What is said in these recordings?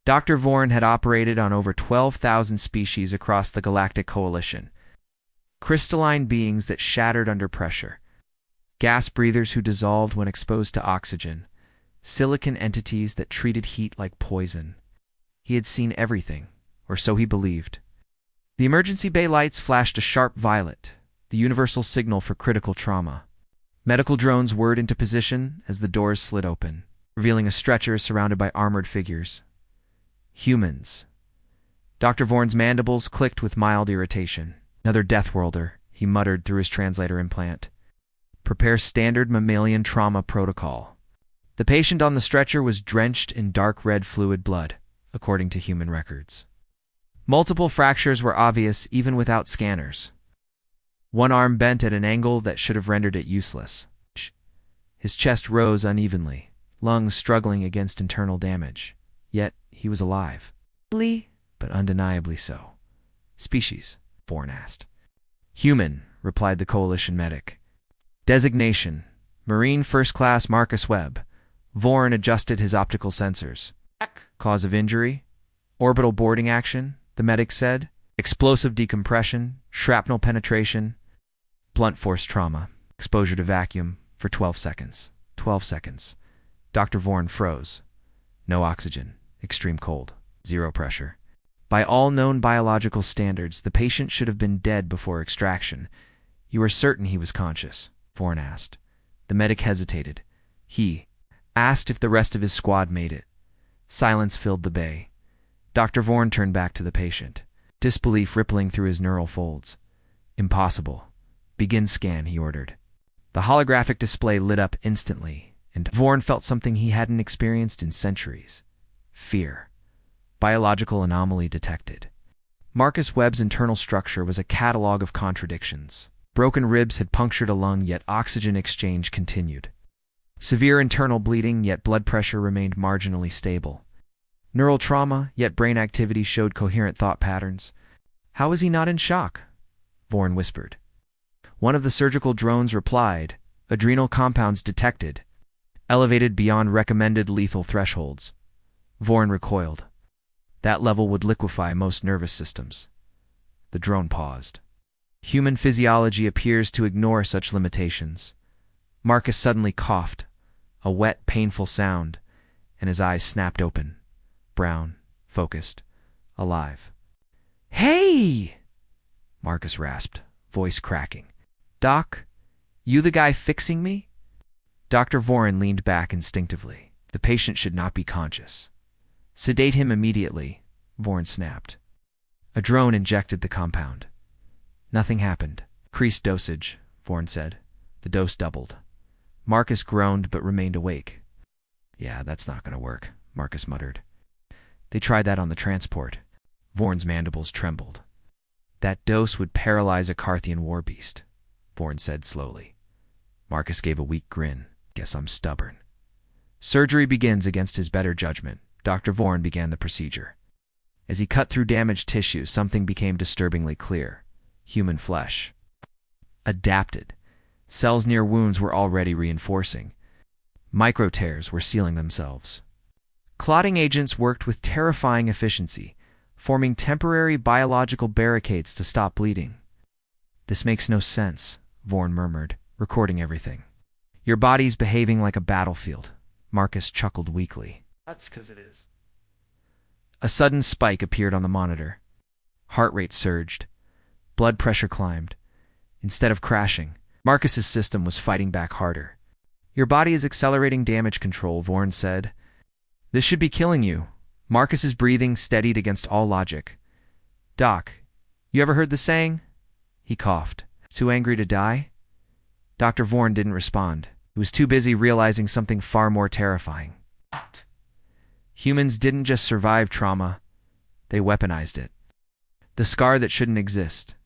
Dr. Vorn had operated on over 12,000 species across the Galactic Coalition. Crystalline beings that shattered under pressure. Gas breathers who dissolved when exposed to oxygen. Silicon entities that treated heat like poison. He had seen everything, or so he believed. The emergency bay lights flashed a sharp violet, the universal signal for critical trauma. Medical drones whirred into position as the doors slid open, revealing a stretcher surrounded by armored figures. Humans. Dr. Vorn's mandibles clicked with mild irritation. Another death worlder, he muttered through his translator implant. Prepare standard mammalian trauma protocol. The patient on the stretcher was drenched in dark red fluid blood, according to human records. Multiple fractures were obvious even without scanners. One arm bent at an angle that should have rendered it useless. His chest rose unevenly, lungs struggling against internal damage. Yet he was alive. But undeniably so. Species? Vorn asked. Human, replied the Coalition medic. Designation: Marine First Class Marcus Webb. Vorn adjusted his optical sensors. Cause of injury? Orbital boarding action, the medic said. Explosive decompression, shrapnel penetration, blunt force trauma, exposure to vacuum for 12 seconds. 12 seconds. Dr. Vorn froze. No oxygen, extreme cold, zero pressure. By all known biological standards, the patient should have been dead before extraction. You are certain he was conscious? Vorn asked. The medic hesitated. He asked if the rest of his squad made it. Silence filled the bay. Dr. Vorn turned back to the patient, disbelief rippling through his neural folds. Impossible. Begin scan, he ordered. The holographic display lit up instantly, and Vorn felt something he hadn't experienced in centuries. Fear. Biological anomaly detected. Marcus Webb's internal structure was a catalog of contradictions. Broken ribs had punctured a lung, yet oxygen exchange continued. Severe internal bleeding, yet blood pressure remained marginally stable. Neural trauma, yet brain activity showed coherent thought patterns. How was he not in shock? Vorn whispered. One of the surgical drones replied, adrenal compounds detected, elevated beyond recommended lethal thresholds. Vorn recoiled. That level would liquefy most nervous systems. The drone paused. Human physiology appears to ignore such limitations. Marcus suddenly coughed, a wet, painful sound, and his eyes snapped open. Brown, focused, alive. Hey! Marcus rasped, voice cracking. Doc, you the guy fixing me? Dr. Vorn leaned back instinctively. The patient should not be conscious. Sedate him immediately, Vorn snapped. A drone injected the compound. Nothing happened. Increased dosage, Vorn said. The dose doubled. Marcus groaned but remained awake. Yeah, that's not going to work, Marcus muttered. They tried that on the transport. Vorn's mandibles trembled. That dose would paralyze a Carthian war beast, Vorn said slowly. Marcus gave a weak grin. Guess I'm stubborn. Surgery begins against his better judgment. Dr. Vorn began the procedure. As he cut through damaged tissue, something became disturbingly clear. Human flesh. Adapted. Cells near wounds were already reinforcing. Micro tears were sealing themselves. Clotting agents worked with terrifying efficiency, forming temporary biological barricades to stop bleeding. This makes no sense, Vorn murmured, recording everything. Your body's behaving like a battlefield. Marcus chuckled weakly. That's 'cause it is. A sudden spike appeared on the monitor. Heart rate surged. Blood pressure climbed. Instead of crashing, Marcus's system was fighting back harder. Your body is accelerating damage control, Vorn said. This should be killing you. Marcus's breathing steadied against all logic. Doc, you ever heard the saying? He coughed. Too angry to die? Dr. Vorn didn't respond. He was too busy realizing something far more terrifying. Humans didn't just survive trauma, they weaponized it. The scar that shouldn't exist.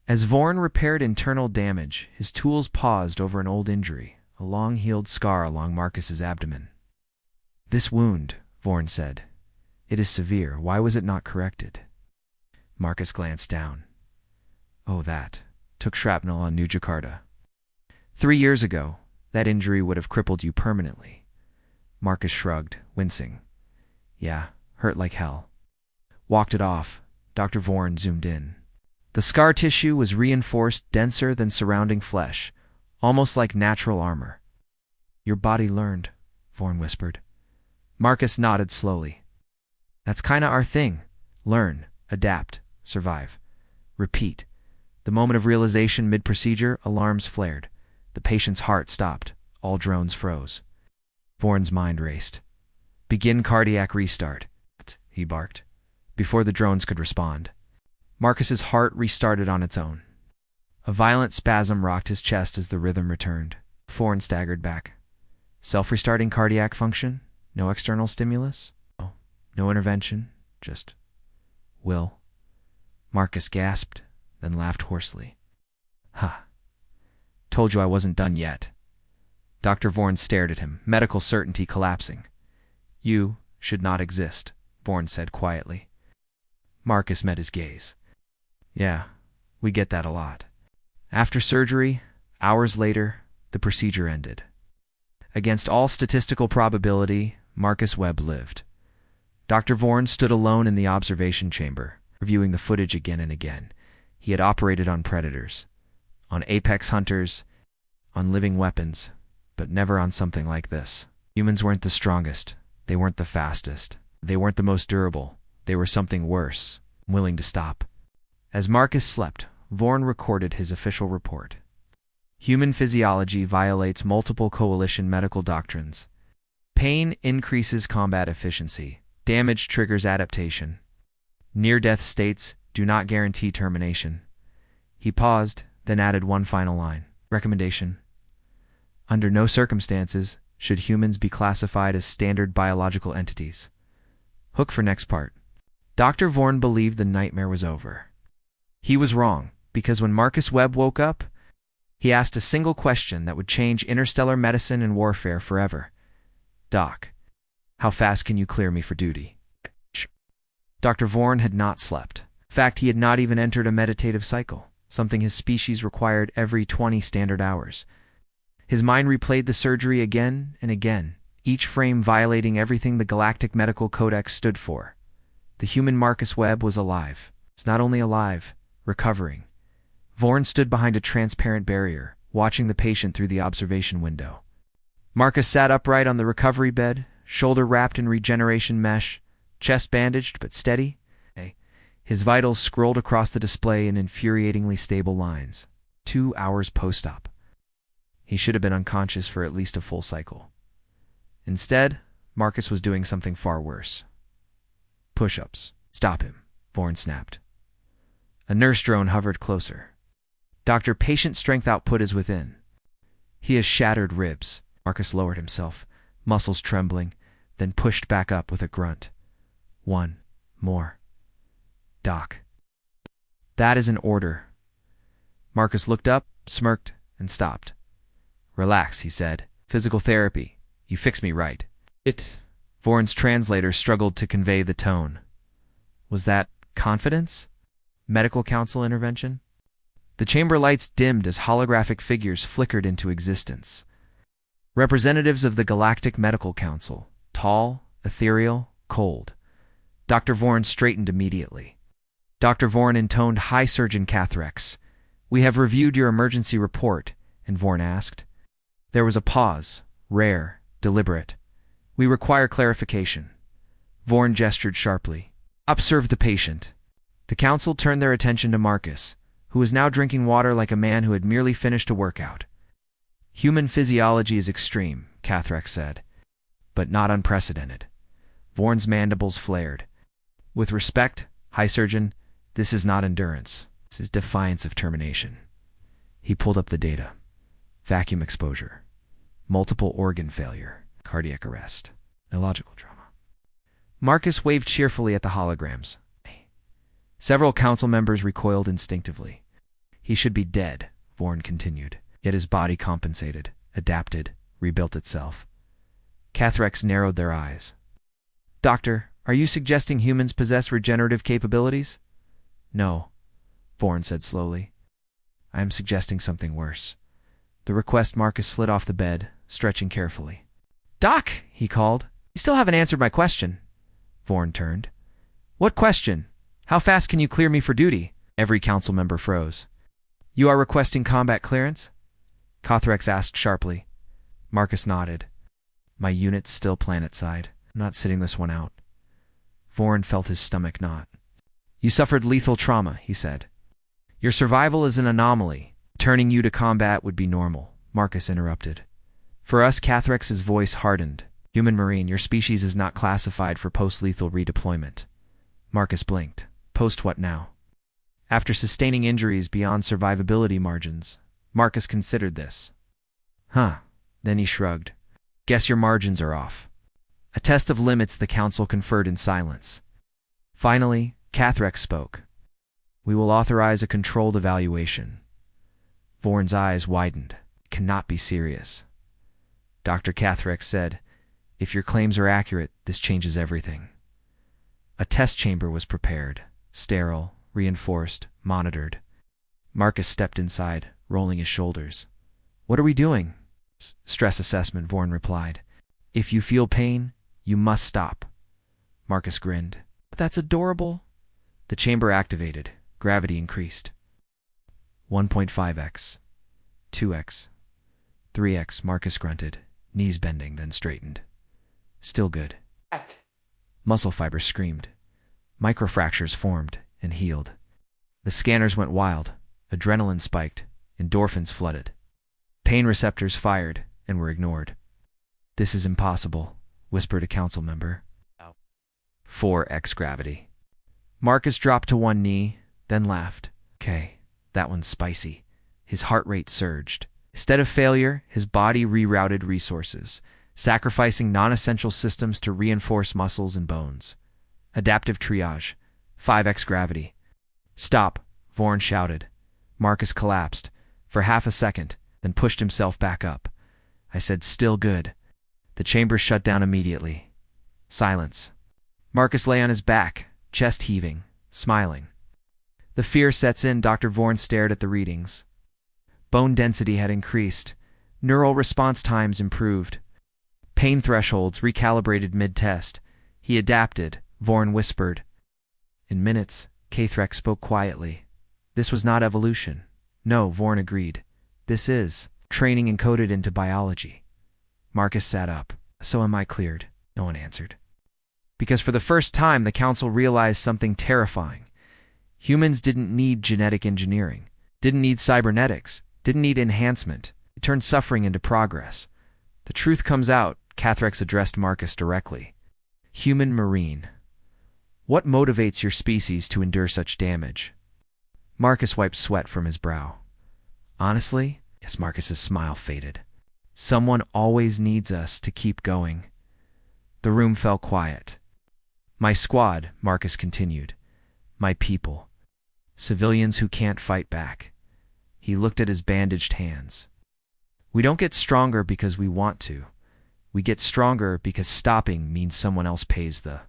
As Vorn repaired internal damage, his tools paused over an old injury, a long-healed scar along Marcus's abdomen. This wound, Vorn said. It is severe. Why was it not corrected? Marcus glanced down. Oh, that. Took shrapnel on New Jakarta. 3 years ago, that injury would have crippled you permanently. Marcus shrugged, wincing. Yeah, hurt like hell. Walked it off. Dr. Vorn zoomed in. The scar tissue was reinforced, denser than surrounding flesh, almost like natural armor. Your body learned, Vorn whispered. Marcus nodded slowly. That's kinda our thing. Learn, adapt, survive. Repeat. The moment of realization mid-procedure, alarms flared. The patient's heart stopped. All drones froze. Vorn's mind raced. Begin cardiac restart, he barked, before the drones could respond. Marcus's heart restarted on its own. A violent spasm rocked his chest as the rhythm returned. Vorn staggered back. Self-restarting cardiac function? No external stimulus? No intervention? Just will? Marcus gasped, then laughed hoarsely. Ha! Told you I wasn't done yet. Dr. Vorn stared at him, medical certainty collapsing. You should not exist, Vorn said quietly. Marcus met his gaze. Yeah, we get that a lot. After surgery, hours later, the procedure ended. Against all statistical probability, Marcus Webb lived. Dr. Vorn stood alone in the observation chamber, reviewing the footage again and again. He had operated on predators, on apex hunters, on living weapons, but never on something like this. Humans weren't the strongest. They weren't the fastest. They weren't the most durable. They were something worse, willing to stop. As Marcus slept, Vorn recorded his official report. Human physiology violates multiple coalition medical doctrines. Pain increases combat efficiency. Damage triggers adaptation. Near-death states do not guarantee termination. He paused, then added one final line. Recommendation. Under no circumstances should humans be classified as standard biological entities. Hook for next part. Dr. Vorn believed the nightmare was over. He was wrong, because when Marcus Webb woke up, he asked a single question that would change interstellar medicine and warfare forever. Doc, how fast can you clear me for duty? Dr. Vorn had not slept. In fact, he had not even entered a meditative cycle, something his species required every 20 standard hours. His mind replayed the surgery again and again, each frame violating everything the Galactic Medical Codex stood for. The human Marcus Webb was alive. It's not only alive, recovering. Vorn stood behind a transparent barrier, watching the patient through the observation window. Marcus sat upright on the recovery bed, shoulder wrapped in regeneration mesh, chest bandaged but steady. His vitals scrolled across the display in infuriatingly stable lines. 2 hours post-op. He should have been unconscious for at least a full cycle. Instead, Marcus was doing something far worse. Push-ups. Stop him, Vorn snapped. A nurse drone hovered closer. Doctor, patient strength output is within. He has shattered ribs. Marcus lowered himself, muscles trembling, then pushed back up with a grunt. 1 more. Doc. That is an order. Marcus looked up, smirked, and stopped. Relax, he said. Physical therapy. You fix me right. Vorn's translator struggled to convey the tone. Was that confidence? Medical council intervention? The chamber lights dimmed as holographic figures flickered into existence. Representatives of the Galactic Medical Council. Tall, ethereal, cold. Dr. Vorn straightened immediately. Dr. Vorn intoned High Surgeon Cathrex. We have reviewed your emergency report, and Vorn asked. There was a pause, rare, deliberate. We require clarification. Vorn gestured sharply. Observe the patient. The council turned their attention to Marcus, who was now drinking water like a man who had merely finished a workout. Human physiology is extreme, Cathrex said, but not unprecedented. Vorn's mandibles flared. With respect, High Surgeon, this is not endurance. This is defiance of termination. He pulled up the data. Vacuum exposure. Multiple organ failure. Cardiac arrest. Illogical trauma. Marcus waved cheerfully at the holograms. Several council members recoiled instinctively. He should be dead, Vorn continued. Yet his body compensated, adapted, rebuilt itself. Cathrex narrowed their eyes. Doctor, are you suggesting humans possess regenerative capabilities? No, Vorn said slowly. I am suggesting something worse. The request Marcus slid off the bed, stretching carefully. Doc, he called. You still haven't answered my question. Vorn turned. What question? How fast can you clear me for duty? Every council member froze. You are requesting combat clearance? Kothrex asked sharply. Marcus nodded. My unit's still planet-side. I'm not sitting this one out. Vorn felt his stomach knot. You suffered lethal trauma, he said. Your survival is an anomaly. Turning you to combat would be normal, Marcus interrupted. For us, Kathrex's voice hardened. Human Marine, your species is not classified for post-lethal redeployment. Marcus blinked. Post what now? After sustaining injuries beyond survivability margins, Marcus considered this. Huh. Then he shrugged. Guess your margins are off. A test of limits the council conferred in silence. Finally, Kathrex spoke. We will authorize a controlled evaluation. Vorn's eyes widened. It cannot be serious. Dr. Kathrex said, if your claims are accurate, this changes everything. A test chamber was prepared, sterile, reinforced, monitored. Marcus stepped inside, rolling his shoulders. What are we doing? Stress assessment, Vorn replied. If you feel pain, you must stop. Marcus grinned. That's adorable. The chamber activated. Gravity increased. 1.5x. 2x. 3x, Marcus grunted, knees bending, then straightened. Still good. Muscle fibers screamed. Microfractures formed and healed. The scanners went wild. Adrenaline spiked. Endorphins flooded. Pain receptors fired and were ignored. This is impossible, whispered a council member. 4x gravity. Marcus dropped to one knee, then laughed. Okay, that one's spicy. His heart rate surged. Instead of failure, his body rerouted resources, sacrificing non-essential systems to reinforce muscles and bones. Adaptive triage. 5x gravity. Stop, Vorn shouted. Marcus collapsed, for half a second, then pushed himself back up. I said, still good. The chamber shut down immediately. Silence. Marcus lay on his back, chest heaving, smiling. The fear sets in. Dr. Vorn stared at the readings. Bone density had increased. Neural response times improved. Pain thresholds recalibrated mid-test. He adapted, Vorn whispered. In minutes, Kathrex spoke quietly. This was not evolution. No, Vorn agreed. This is training encoded into biology. Marcus sat up. So am I cleared? No one answered. Because for the first time, the council realized something terrifying. Humans didn't need genetic engineering, didn't need cybernetics, didn't need enhancement. It turned suffering into progress. The truth comes out, Kathrex addressed Marcus directly. Human Marine. What motivates your species to endure such damage? Marcus wiped sweat from his brow. Honestly, yes, Marcus's smile faded. Someone always needs us to keep going. The room fell quiet. My squad, Marcus continued. My people. Civilians who can't fight back. He looked at his bandaged hands. We don't get stronger because we want to. We get stronger because stopping means someone else pays the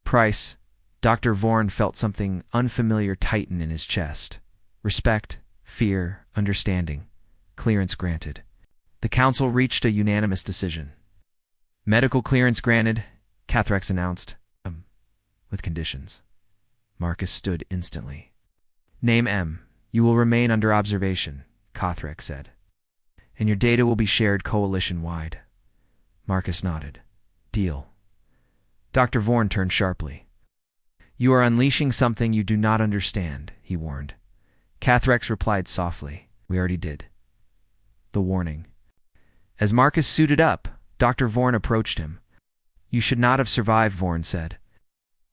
price. Dr. Vorn felt something unfamiliar tighten in his chest. Respect, fear, understanding. Clearance granted. The council reached a unanimous decision. Medical clearance granted, Kathrex announced, with conditions. Marcus stood instantly. Name M. You will remain under observation, Kathrex said. And your data will be shared coalition-wide. Marcus nodded. Deal. Dr. Vorn turned sharply. You are unleashing something you do not understand, he warned. Kathrex replied softly. We already did. The warning. As Marcus suited up, Dr. Vorn approached him. You should not have survived, Vorn said.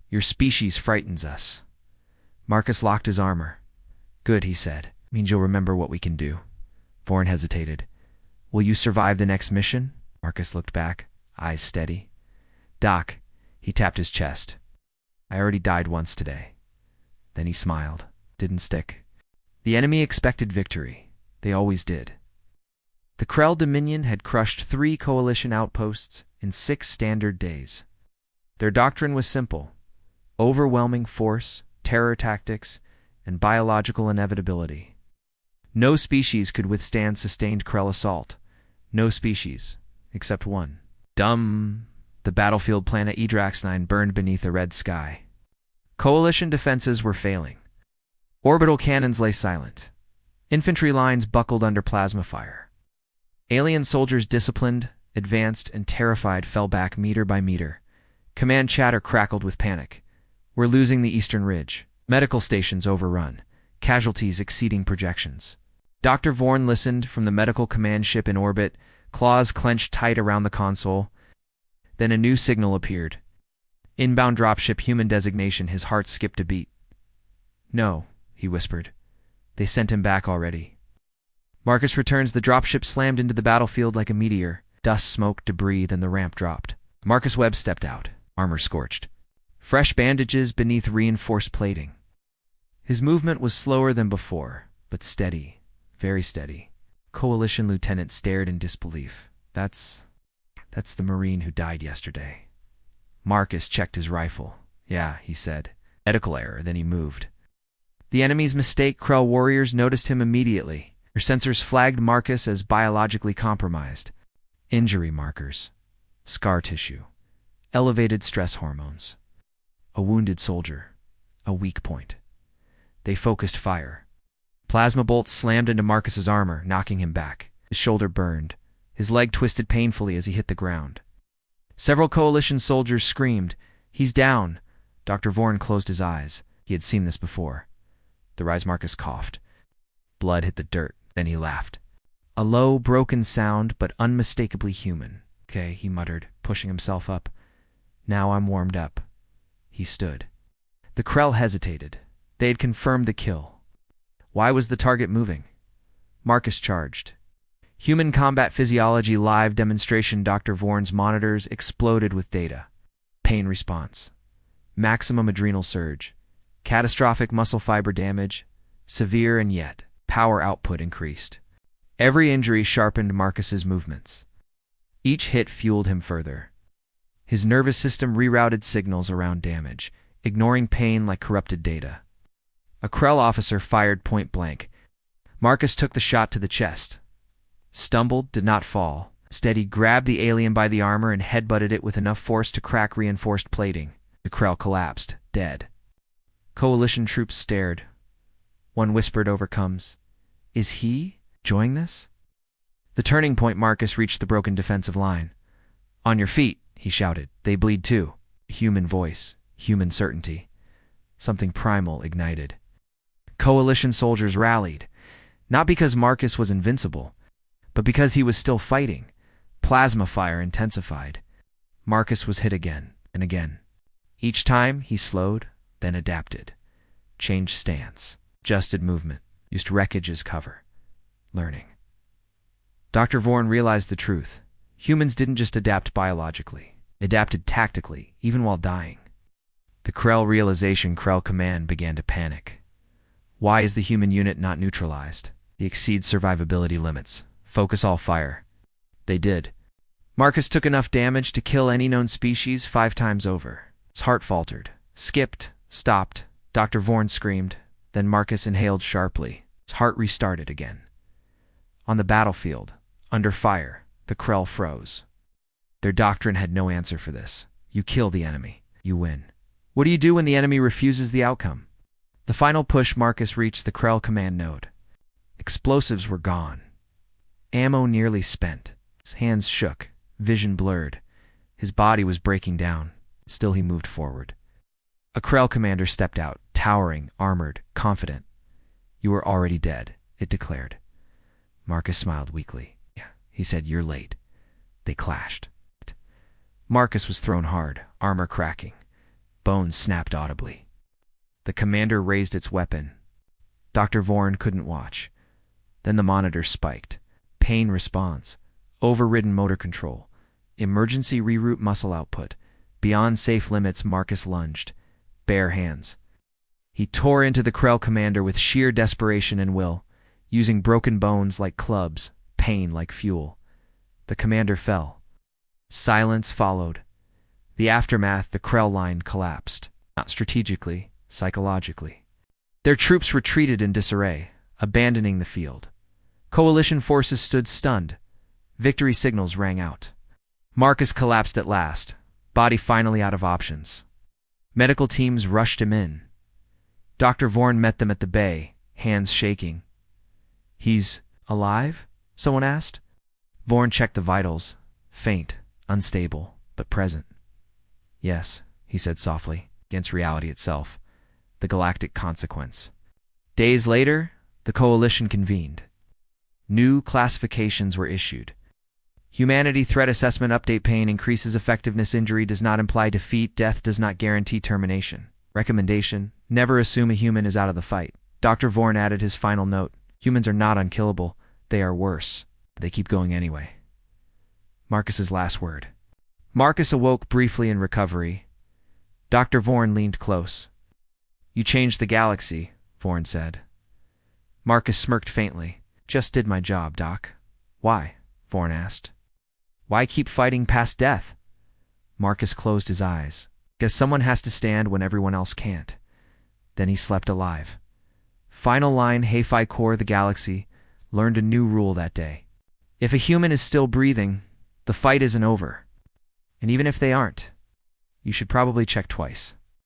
Your species frightens us. Marcus locked his armor. Good, he said. Means you'll remember what we can do. Vorn hesitated. Will you survive the next mission? Marcus looked back, eyes steady. Doc, he tapped his chest. I already died once today. Then he smiled. Didn't stick. The enemy expected victory. They always did. The Krell Dominion had crushed 3 coalition outposts in 6 standard days. Their doctrine was simple. Overwhelming force, terror tactics, and biological inevitability. No species could withstand sustained Krell assault. No species, except one. Dumb, The battlefield planet Edrax-9 burned beneath a red sky. Coalition defenses were failing. Orbital cannons lay silent. Infantry lines buckled under plasma fire. Alien soldiers disciplined, advanced, and terrified fell back meter by meter. Command chatter crackled with panic. We're losing the eastern ridge. Medical stations overrun. Casualties exceeding projections. Dr. Vorn listened from the medical command ship in orbit, claws clenched tight around the console. Then a new signal appeared. Inbound dropship human designation. His heart skipped a beat. No, he whispered. They sent him back already. Marcus returns. The dropship slammed into the battlefield like a meteor. Dust, smoke, debris, then the ramp dropped. Marcus Webb stepped out, armor scorched. Fresh bandages beneath reinforced plating. His movement was slower than before, but steady, very steady. Coalition lieutenant stared in disbelief. That's the Marine who died yesterday. Marcus checked his rifle. Yeah, he said. Medical error, then he moved. The enemy's mistake. Krell warriors noticed him immediately. Their sensors flagged Marcus as biologically compromised. Injury markers. Scar tissue. Elevated stress hormones. A wounded soldier. A weak point. They focused fire. Plasma bolts slammed into Marcus's armor, knocking him back. His shoulder burned. His leg twisted painfully as he hit the ground. Several Coalition soldiers screamed, "He's down!" Dr. Vorn closed his eyes. He had seen this before. The rise Marcus coughed. Blood hit the dirt, then he laughed. A low, broken sound, but unmistakably human. "Okay," he muttered, pushing himself up. "Now I'm warmed up." He stood. The Krell hesitated. They had confirmed the kill. Why was the target moving? Marcus charged. Human combat physiology live demonstration. Dr. Vorn's monitors exploded with data. Pain response. Maximum adrenal surge. Catastrophic muscle fiber damage. Severe and yet, power output increased. Every injury sharpened Marcus's movements. Each hit fueled him further. His nervous system rerouted signals around damage, ignoring pain like corrupted data. A Krell officer fired point blank. Marcus took the shot to the chest. Stumbled, did not fall. Instead, he grabbed the alien by the armor and headbutted it with enough force to crack reinforced plating. The Krell collapsed, dead. Coalition troops stared. One whispered overcomes, "Is he enjoying this?" The turning point. Marcus reached the broken defensive line. "On your feet," he shouted. "They bleed too." Human voice, human certainty. Something primal ignited. Coalition soldiers rallied, not because Marcus was invincible, but because he was still fighting. Plasma fire intensified. Marcus was hit again and again. Each time he slowed, then adapted. Changed stance, adjusted movement, used wreckage as cover. Learning. Dr. Vorn realized the truth. Humans didn't just adapt biologically. They adapted tactically, even while dying. The Krell realization. Krell command began to panic. Why is the human unit not neutralized? They exceed survivability limits. Focus all fire. They did. Marcus took enough damage to kill any known species 5 times over. His heart faltered, skipped, stopped. Dr. Vorn screamed. Then Marcus inhaled sharply. His heart restarted again. On the battlefield, under fire, the Krell froze. Their doctrine had no answer for this. You kill the enemy, you win. What do you do when the enemy refuses the outcome? The final push. Marcus reached the Krell command node. Explosives were gone. Ammo nearly spent. His hands shook, vision blurred. His body was breaking down. Still he moved forward. A Krell commander stepped out, towering, armored, confident. "You are already dead," it declared. Marcus smiled weakly. "Yeah," he said, "you're late." They clashed. Marcus was thrown hard, armor cracking. Bones snapped audibly. The commander raised its weapon. Dr. Vorn couldn't watch. Then the monitor spiked. Pain response. Overridden motor control. Emergency reroute muscle output. Beyond safe limits. Marcus lunged. Bare hands. He tore into the Krell commander with sheer desperation and will, using broken bones like clubs, pain like fuel. The commander fell. Silence followed. The aftermath. The Krell line collapsed. Not strategically, psychologically. Their troops retreated in disarray, abandoning the field. Coalition forces stood stunned. Victory signals rang out. Marcus collapsed at last, body finally out of options. Medical teams rushed him in. Dr. Vorn met them at the bay, hands shaking. "He's alive?" someone asked. Vorn checked the vitals. Faint, unstable, but present. "Yes," he said softly, against reality itself. The galactic consequence. Days later, the coalition convened. New classifications were issued. Humanity Threat Assessment Update: pain increases effectiveness, injury does not imply defeat, death does not guarantee termination. Recommendation: never assume a human is out of the fight. Dr. Vorn added his final note: humans are not unkillable, they are worse. They keep going anyway. Marcus's last word. Marcus awoke briefly in recovery. Dr. Vorn leaned close. "You changed the galaxy," Vorn said. Marcus smirked faintly. "Just did my job, Doc." "Why?" Vorn asked. "Why keep fighting past death?" Marcus closed his eyes. "Guess someone has to stand when everyone else can't." Then he slept alive. Final line: HFY core the galaxy learned a new rule that day. If a human is still breathing, the fight isn't over. And even if they aren't, you should probably check twice.